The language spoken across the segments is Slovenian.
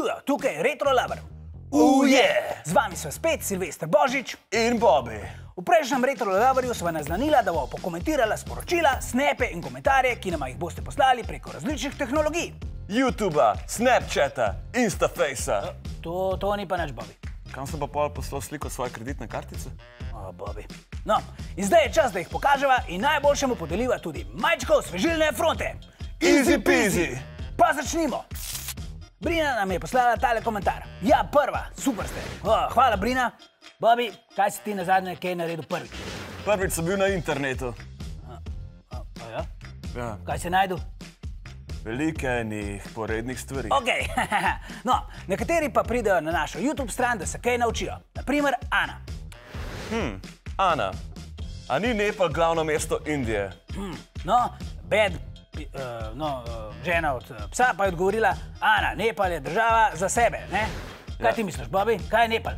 Živijo, tukaj je Retro Lover. Z vami so spet Silvester Božič in Bobby. V prejšnjem Retro Loverju sva naznanila, da bo pokomentirala sporočila, snape in komentarje, ki nama jih boste poslali preko različnih tehnologij. YouTubea, Snapchata, Instafacea. To ni pa naš Bobby. Kam sem pa poslal sliko svoje kreditne kartice? O, Bobby. No, in zdaj je čas, da jih pokaževa in najboljšemu podeliva tudi majčko osvežilne fronte. Easy peasy. Pa začnimo. Brina nam je poslala tale komentar. Ja, prva, super ste. Hvala, Brina. Bobby, kaj si ti nazadnje kaj naredil prvič? Prvič sem bil na internetu. Ja? Ja. Kaj si najdel? Veliko enih porednih stvari. Okej. No, nekateri pa pridejo na našo YouTube stran, da se kaj naučijo. Naprimer, Ana. Ana, a ni Nepal glavno mesto Indije? No, žena od psa pa je odgovorila, Ana, Nepal je država za sebe, ne? Kaj ti misliš, Bobby? Kaj je Nepal?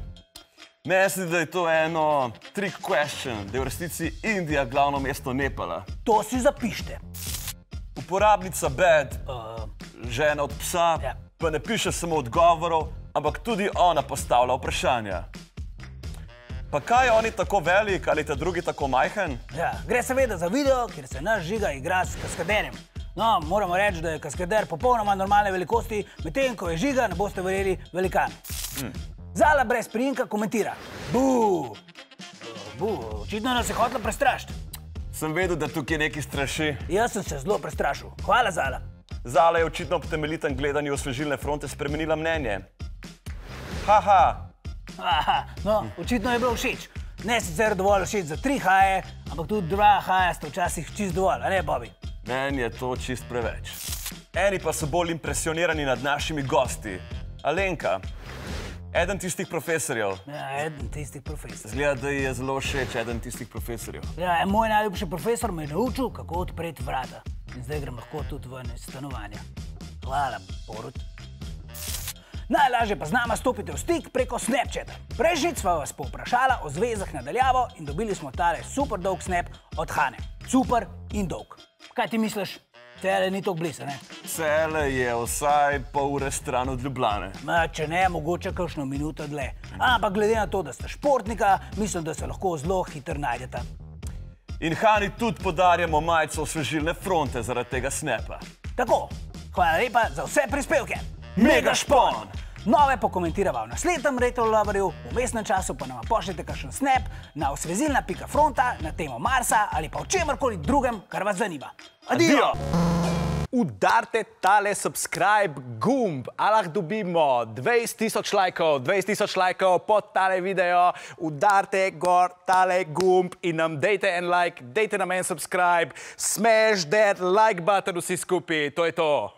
Mislim, da je to eno trick question, da je v resnici Indija glavno mesto Nepala. To si zapište. Uporabnica bed, žena od psa, Ja. pa ne piše samo odgovorov, ampak tudi ona postavlja vprašanja. Pa kaj je oni tako velik ali ta drugi tako majhen? Ja, gre seveda za video, kjer se naš Žiga igra s kaskaderjem. No, moramo reči, da je kaskader popolnoma normalne velikosti, medtem ko je Žiga, ne boste verjeli, velikan. Zala brez priimka komentira. Očitno nas je hotela prestrašiti. Sem vedel, da tukaj nekaj straši. Jaz sem se zelo prestrašil. Hvala, Zala. Zala je očitno ob temeljitem gledanju osvežilne fronte spremenila mnenje. Haha. No, očitno je bilo všeč. Ne sicer dovolj všeč za 3 haje, ampak tudi 2 haja sta včasih čist dovolj, a ne, Bobby? Meni je to čist preveč. Eni pa so bolj impresionirani nad našimi gosti. Alenka, eden tistih profesorjev. Ja, eden tistih profesorjev. Zgleda, da ji je zelo všeč eden tistih profesorjev. Ja, moj najljubši profesor me je naučil, kako odpreti vrata. In zdaj grem lahko tudi ven iz stanovanja. Hvala, Borut. Najlažje pa z nama stopite v stik preko Snapchata. Prejšnjič sva vas povprašala o zvezah nadaljavo in dobili smo tale super dolg snap od Hane. Super in dolg. Kaj ti misliš? Cele ni toliko blizu, ne? Cele je vsaj pol ure stran od Ljubljane. Če ne, mogoče kakšno minuto dlje. Ampak glede na to, da sta športnika, mislim, da se lahko zelo hitro najdeta. In Hani tudi podarjamo majico osvežilne fronte zaradi tega snapa. Tako, hvala lepa za vse prispevke. Mega špon! Nove pokomentirava v naslednjem Retro Loverju, v vmesnem času pa nama pošljete kakšen snap na osvežilna.fronta, na temo Marsa ali pa o čemarkoli drugem, kar vas zanima. Adijo! Udarite tale subscribe gumb, a lahko dobimo 20.000 lajkov, 20.000 lajkov pod tale video. Udarite gor tale gumb in nam dejte en like, dejte nam en subscribe. Smash that like button vsi skupaj, to je to.